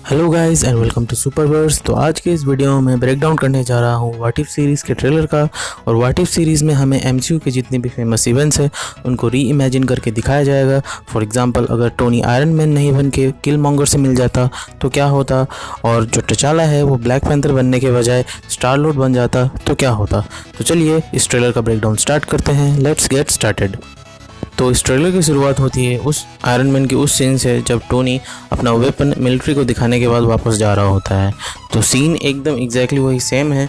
Hello guys and welcome to Superverse. तो आज के इस वीडियो में मैं ब्रेक डाउन करने जा रहा हूँ व्हाट इफ सीरीज़ के ट्रेलर का। और व्हाट इफ सीरीज़ में हमें एमसीयू के जितने भी फेमस इवेंट्स हैं उनको री इमेजिन करके दिखाया जाएगा। फॉर एग्जांपल, अगर टोनी आयरन मैन नहीं बन के किल मॉन्गर से मिल जाता तो क्या होता, और जो टचाला है वो ब्लैक पैंथर बनने के बजाय स्टार लॉर्ड बन जाता तो क्या होता। तो चलिए इस ट्रेलर का ब्रेक डाउन स्टार्ट करते हैं। Let's get started. तो इस ट्रेलर की शुरुआत होती है उस आयरन मैन की उस सीन से जब टोनी अपना वेपन मिलिट्री को दिखाने के बाद वापस जा रहा होता है। तो सीन एकदम एग्जैक्टली वही सेम है,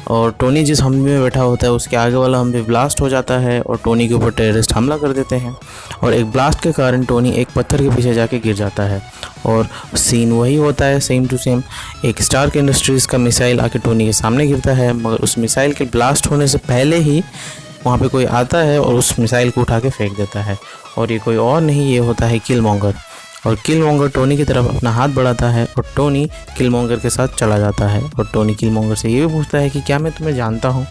और टोनी जिस हमले में बैठा होता है उसके आगे वाला हमले ब्लास्ट हो जाता है और टोनी के ऊपर टेररिस्ट हमला कर देते हैं, और एक ब्लास्ट के कारण टोनी एक पत्थर के पीछे जाके गिर जाता है। और सीन वही होता है सेम टू सेम। एक स्टार्क इंडस्ट्रीज़ का मिसाइल आके टोनी के सामने गिरता है, मगर उस मिसाइल के ब्लास्ट होने से पहले ही वहाँ पे कोई आता है और उस मिसाइल को उठा के फेंक देता है। और ये कोई और नहीं, ये होता है किल मॉन्गर। और किल मॉन्गर टोनी की तरफ अपना हाथ बढ़ाता है और टोनी किल मॉन्गर के साथ चला जाता है। और टोनी किल मॉन्गर से ये भी पूछता है कि क्या मैं तुम्हें जानता हूँ।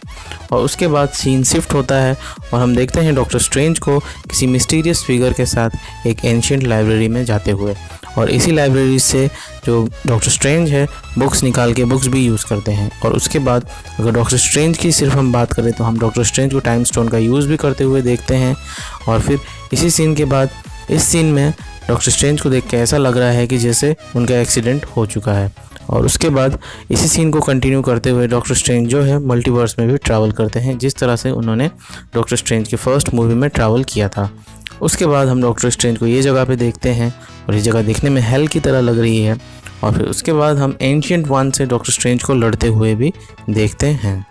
और उसके बाद सीन शिफ्ट होता है और हम देखते हैं डॉक्टर स्ट्रेंज को किसी मिस्टीरियस फिगर के साथ एक एंशिएंट लाइब्रेरी में जाते हुए। और इसी लाइब्रेरी से जो डॉक्टर स्ट्रेंज है बुक्स निकाल के बुक्स भी यूज़ करते हैं। और उसके बाद अगर डॉक्टर स्ट्रेंज की सिर्फ हम बात करें तो हम डॉक्टर स्ट्रेंज को टाइम स्टोन का यूज़ भी करते हुए देखते हैं। और फिर इसी सीन के बाद इस सीन में डॉक्टर स्ट्रेंज को देख के ऐसा लग रहा है कि जैसे उनका एक्सीडेंट हो चुका है। और उसके बाद इसी सीन को कंटिन्यू करते हुए डॉक्टर स्ट्रेंज जो है मल्टीवर्स में भी ट्रैवल करते हैं, जिस तरह से उन्होंने डॉक्टर स्ट्रेंज की फर्स्ट मूवी में ट्रैवल किया था। उसके बाद हम डॉक्टर स्ट्रेंज को ये जगह पे देखते हैं और ये जगह देखने में हेल की तरह लग रही है। और फिर उसके बाद हम एंशिएंट वन से डॉक्टर स्ट्रेंज को लड़ते हुए भी देखते हैं।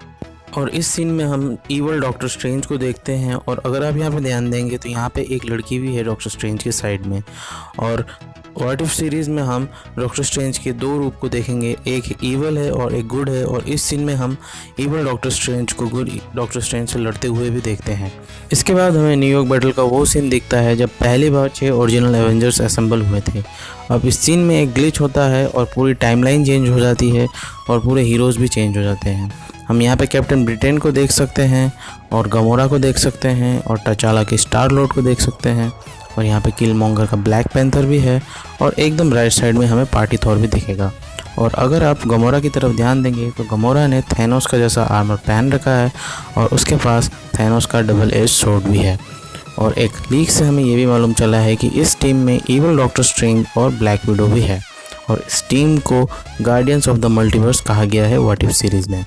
और इस सीन में हम ईवल डॉक्टर स्ट्रेंज को देखते हैं। और अगर आप यहाँ पे ध्यान देंगे तो यहाँ पे एक लड़की भी है डॉक्टर स्ट्रेंज के साइड में। और व्हाट इफ सीरीज़ में हम डॉक्टर स्ट्रेंज के दो रूप को देखेंगे, एक ईवल है और एक गुड है। और इस सीन में हम ईवल डॉक्टर स्ट्रेंज को गुड डॉक्टर स्ट्रेंज से लड़ते हुए भी देखते हैं। इसके बाद हमें न्यूयॉर्क बैटल का वो सीन दिखता है जब पहली बार 6 ओरिजिनल एवेंजर्स असेंबल हुए थे। अब इस सीन में एक ग्लिच होता है और पूरी टाइमलाइन चेंज हो जाती है और पूरे हीरोज़ भी चेंज हो जाते हैं। हम यहाँ पे कैप्टन ब्रिटेन को देख सकते हैं और गमोरा को देख सकते हैं और टचाला के स्टार लॉर्ड को देख सकते हैं। और यहाँ पे किल मॉन्गर का ब्लैक पैंथर भी है। और एकदम राइट साइड में हमें पार्टी थॉर भी दिखेगा। और अगर आप गमोरा की तरफ ध्यान देंगे तो गमोरा ने थैनोस का जैसा आर्मर पहन रखा है और उसके पास थैनोस का डबल एज स्वॉर्ड भी है। और एक लीक से हमें ये भी मालूम चला है कि इस टीम में ईवल डॉक्टर स्ट्रेंज और ब्लैक विडो भी है। और इस टीम को गार्डियंस ऑफ द मल्टीवर्स कहा गया है व्हाट इफ सीरीज़ में।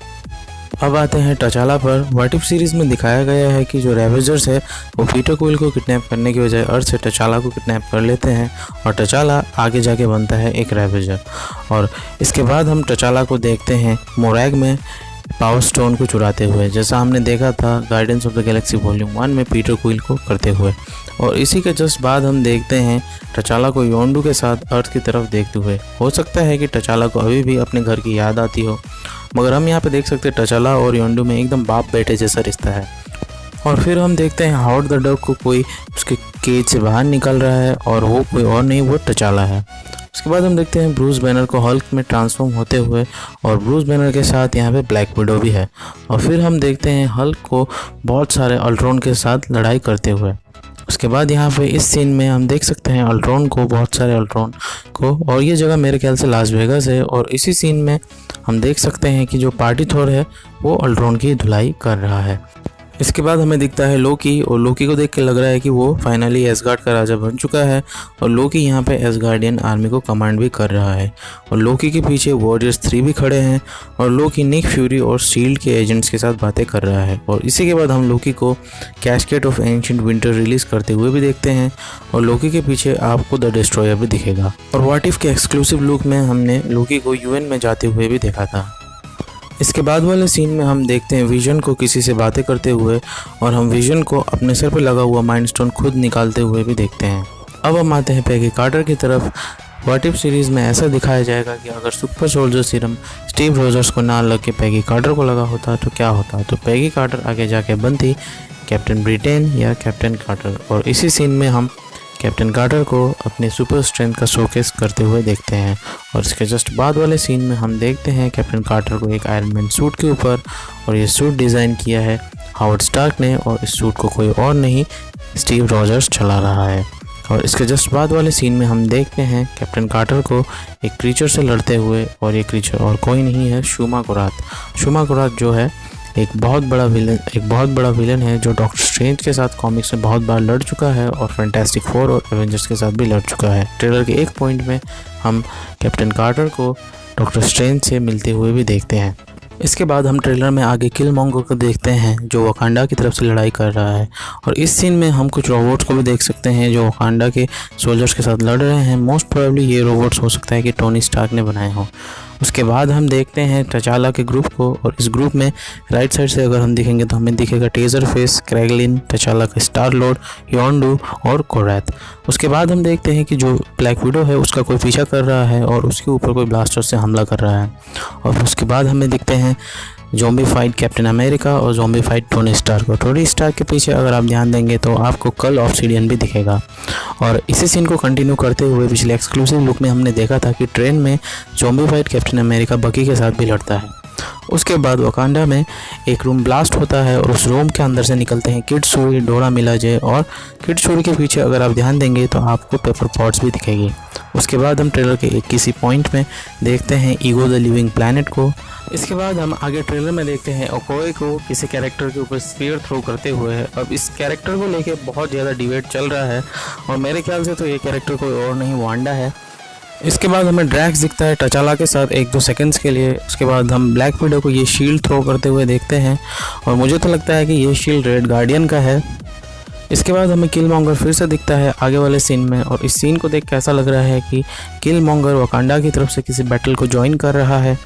अब आते हैं टचाला पर। व्हाट इफ सीरीज़ में दिखाया गया है कि जो रेवेजर्स है वो पीटर क्विल को किडनैप करने की बजाय अर्थ से टचाला को किडनैप कर लेते हैं और टचाला आगे जाके बनता है एक रेवेजर। और इसके बाद हम टचाला को देखते हैं मोरैग में पावर स्टोन को चुराते हुए, जैसा हमने देखा था guardians of the Galaxy volume 1 में पीटर क्विल को करते हुए। और इसी के जस्ट बाद हम देखते हैं टचाला को योंडू के साथ अर्थ की तरफ देखते हुए। हो सकता है कि टचाला को अभी भी अपने घर की याद आती हो, मगर हम यहाँ पे देख सकते हैं टचाला और योंडू में एकदम बाप बेटे जैसा रिश्ता है। और फिर हम देखते हैं हावर्ड द डक को कोई उसके केज से बाहर निकल रहा है और वो कोई और नहीं, वो टचाला है। उसके बाद हम देखते हैं ब्रूस बैनर को हल्क में ट्रांसफॉर्म होते हुए, और ब्रूस बैनर के साथ यहाँ पे ब्लैक विडो भी है। और फिर हम देखते हैं हल्क को बहुत सारे अल्ट्रॉन के साथ लड़ाई करते हुए। उसके बाद यहाँ पे इस सीन में हम देख सकते हैं अल्ट्रॉन को, बहुत सारे अल्ट्रॉन को, और ये जगह मेरे ख्याल से लास वेगास है। और इसी सीन में हम देख सकते हैं कि जो पार्टी थॉर है वो अल्ट्रॉन की धुलाई कर रहा है। इसके बाद हमें दिखता है लोकी, और लोकी को देख के लग रहा है कि वो फाइनली एसगार्ड का राजा बन चुका है। और लोकी यहाँ पे एसगार्डियन आर्मी को कमांड भी कर रहा है। और लोकी के पीछे वॉरियर्स 3 भी खड़े हैं और लोकी निक फ्यूरी और शील्ड के एजेंट्स के साथ बातें कर रहा है। और इसी के बाद हम लोकी को cascade of ancient winter release करते हुए भी देखते हैं। और लोकी के पीछे आपको द डिस्ट्रॉयर भी दिखेगा। और व्हाट इफ के एक्सक्लूसिव लुक में हमने लोकी को यूएन में जाते हुए भी देखा था। इसके बाद वाले सीन में हम देखते हैं विजन को किसी से बातें करते हुए, और हम विजन को अपने सर पे लगा हुआ माइंड स्टोन खुद निकालते हुए भी देखते हैं। अब हम आते हैं पैगी कार्टर की तरफ। व्हाट इफ सीरीज़ में ऐसा दिखाया जाएगा कि अगर super soldier serum Steve Rogers को ना लग के पैगी कार्टर को लगा होता तो क्या होता। तो पैगी कार्टर आगे जाके बनती कैप्टन ब्रिटेन या कैप्टन कार्टर। और इसी सीन में हम कैप्टन कार्टर को अपने सुपर स्ट्रेंथ का शोकेस करते हुए देखते हैं। और इसके जस्ट बाद वाले सीन में हम देखते हैं कैप्टन कार्टर को एक आयरन मैन सूट के ऊपर, और ये सूट डिज़ाइन किया है हावर्ड स्टार्क ने, और इस सूट को कोई और नहीं स्टीव रॉजर्स चला रहा है। और इसके जस्ट बाद वाले सीन में हम देखते हैं कैप्टन कार्टर को एक क्रीचर से लड़ते हुए, और ये क्रीचर और कोई नहीं है, शूमा गोराथ। शूमा गोराथ जो है एक बहुत बड़ा विलन है जो डॉक्टर स्ट्रेंज के साथ कॉमिक्स में बहुत बार लड़ चुका है और फैंटास्टिक फोर और एवेंजर्स के साथ भी लड़ चुका है। ट्रेलर के एक पॉइंट में हम कैप्टन कार्टर को डॉक्टर स्ट्रेंज से मिलते हुए भी देखते हैं। इसके बाद हम ट्रेलर में आगे किलमॉन्गर को देखते हैं जो वकांडा की तरफ से लड़ाई कर रहा है, और इस सीन में हम कुछ रोबोट्स को भी देख सकते हैं जो वकांडा के सोल्जर्स के साथ लड़ रहे हैं। मोस्ट प्रोबेबली ये रोबोट्स हो सकता है कि टोनी स्टार्क ने बनाए हों। उसके बाद हम देखते हैं टचाला के ग्रुप को, और इस ग्रुप में राइट साइड से अगर हम देखेंगे तो हमें दिखेगा टेजर फेस, क्रैगलिन, टचाला का स्टार लॉर्ड, योंडू और कोरैथ। उसके बाद हम देखते हैं कि जो ब्लैक विडो है उसका कोई पीछा कर रहा है और उसके ऊपर कोई ब्लास्टर से हमला कर रहा है। और उसके बाद हमें दिखते हैं ज़ॉम्बी फाइट कैप्टन अमेरिका और zombie fight Tony Stark. Tony Stark के पीछे अगर आप ध्यान देंगे तो आपको कल ऑब्सिडियन भी दिखेगा। और इसी सीन को कंटिन्यू करते हुए पिछले एक्सक्लूसिव लुक में हमने देखा था कि ट्रेन में ज़ॉम्बी फाइट कैप्टन अमेरिका बकी के साथ भी लड़ता है। उसके बाद वकांडा में एक रूम ब्लास्ट होता है और उस रूम के अंदर से निकलते हैं किड शूरी, डोरा मिलाजे, और किड शूरी के पीछे अगर आप ध्यान देंगे तो आपको पेपर पॉट्स भी दिखेगी। उसके बाद हम ट्रेलर के एक किसी पॉइंट में देखते हैं ईगो द लिविंग प्लैनेट को। इसके बाद हम आगे ट्रेलर में देखते हैं ओकोए को किसी कैरेक्टर के ऊपर स्पीयर थ्रो करते हुए। अब इस कैरेक्टर को लेके बहुत ज़्यादा डिबेट चल रहा है और मेरे ख्याल से तो ये कैरेक्टर कोई और नहीं वांडा है। इसके बाद हमें ड्रैक्स दिखता है टचाला के साथ 1-2 सेकंड्स के लिए। उसके बाद हम ब्लैक विडो को ये शील्ड थ्रो करते हुए देखते हैं और मुझे तो लगता है कि ये शील्ड रेड गार्डियन का है। इसके बाद हमें किलमॉन्गर फिर से दिखता है आगे वाले सीन में, और इस सीन को देख के ऐसा लग रहा है कि किलमॉन्गर वकांडा की तरफ से किसी बैटल को ज्वाइन कर रहा है।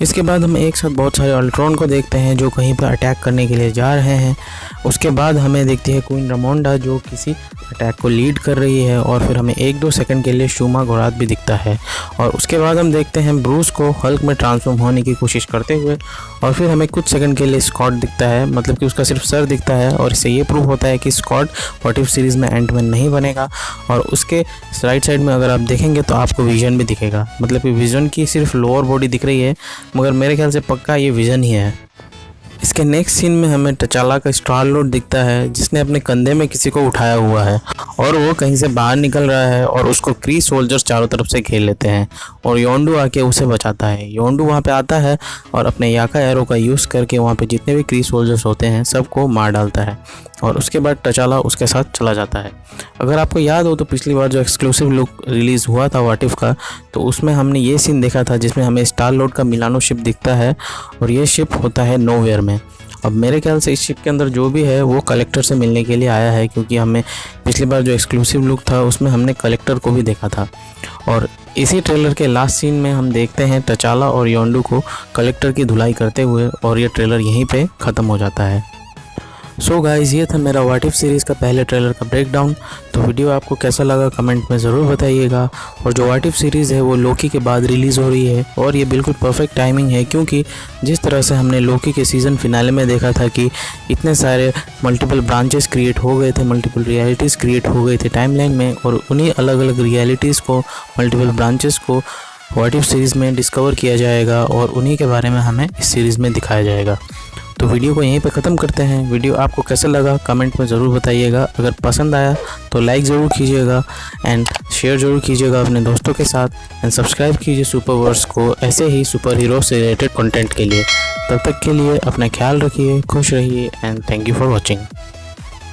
इसके बाद हम एक साथ बहुत सारे अल्ट्रॉन को देखते हैं जो कहीं पर अटैक करने के लिए जा रहे हैं। उसके बाद हमें दिखती है क्वीन रामोंडा जो किसी अटैक को लीड कर रही है, और फिर हमें 1-2 सेकंड के लिए शूमा गोराथ भी दिखता है। और उसके बाद हम देखते हैं ब्रूस को हल्क में ट्रांसफॉर्म होने की कोशिश करते हुए, और फिर हमें कुछ सेकंड के लिए स्कॉट दिखता है, मतलब कि उसका सिर्फ सर दिखता है, और इससे ये प्रूव होता है कि स्कॉट व्हाट इफ सीरीज़ में एंटमैन नहीं बनेगा। और उसके राइट साइड में अगर आप देखेंगे तो आपको विजन भी दिखेगा, मतलब कि विजन की सिर्फ लोअर बॉडी दिख रही है, मगर मेरे ख्याल से पक्का ये विजन ही है। इसके नेक्स्ट सीन में हमें टचाला का स्टार लॉर्ड दिखता है जिसने अपने कंधे में किसी को उठाया हुआ है और वो कहीं से बाहर निकल रहा है और उसको क्री सोल्जर्स चारों तरफ से घेर लेते हैं और योंडू आके उसे बचाता है। योंडू वहाँ पे आता है और अपने याका एरो का यूज़ करके वहाँ पे जितने भी क्री सोल्जर्स होते हैं सबको मार डालता है और उसके बाद टचाला उसके साथ चला जाता है। अगर आपको याद हो तो पिछली बार जो एक्सक्लूसिव लुक रिलीज़ हुआ था व्हाट इफ का, तो उसमें हमने ये सीन देखा था जिसमें हमें स्टार लॉर्ड का मिलानो शिप दिखता है और ये शिप होता है नोवेयर में। अब मेरे ख्याल से इस शिप के अंदर जो भी है वो कलेक्टर से मिलने के लिए आया है, क्योंकि हमें पिछली बार जो एक्सक्लूसिव लुक था उसमें हमने कलेक्टर को भी देखा था। और इसी ट्रेलर के लास्ट सीन में हम देखते हैं टचाला और योंडू को कलेक्टर की धुलाई करते हुए और ये ट्रेलर यहीं पे ख़त्म हो जाता है। सो गाइस, ये था मेरा व्हाट इफ सीरीज़ का पहले ट्रेलर का ब्रेकडाउन। तो वीडियो आपको कैसा लगा कमेंट में ज़रूर बताइएगा। और जो व्हाट इफ सीरीज़ है वो लोकी के बाद रिलीज़ हो रही है और ये बिल्कुल परफेक्ट टाइमिंग है, क्योंकि जिस तरह से हमने लोकी के सीज़न फिनाले में देखा था कि इतने सारे मल्टीपल ब्रांचेस क्रिएट हो गए थे, मल्टीपल रियलिटीज़ क्रिएट हो गए थे टाइमलाइन में, और उन्हीं अलग अलग रियलिटीज़ को, मल्टीपल ब्रांचेस को व्हाट इफ सीरीज़ में डिस्कवर किया जाएगा और उन्हीं के बारे में हमें इस सीरीज़ में दिखाया जाएगा। तो वीडियो को यहीं पे ख़त्म करते हैं। वीडियो आपको कैसा लगा कमेंट में ज़रूर बताइएगा। अगर पसंद आया तो लाइक ज़रूर कीजिएगा एंड शेयर ज़रूर कीजिएगा अपने दोस्तों के साथ एंड सब्सक्राइब कीजिए सुपरवर्स को ऐसे ही सुपर हीरो से रिलेटेड कंटेंट के लिए। तब तक के लिए अपना ख्याल रखिए, खुश रहिए and thank you for watching.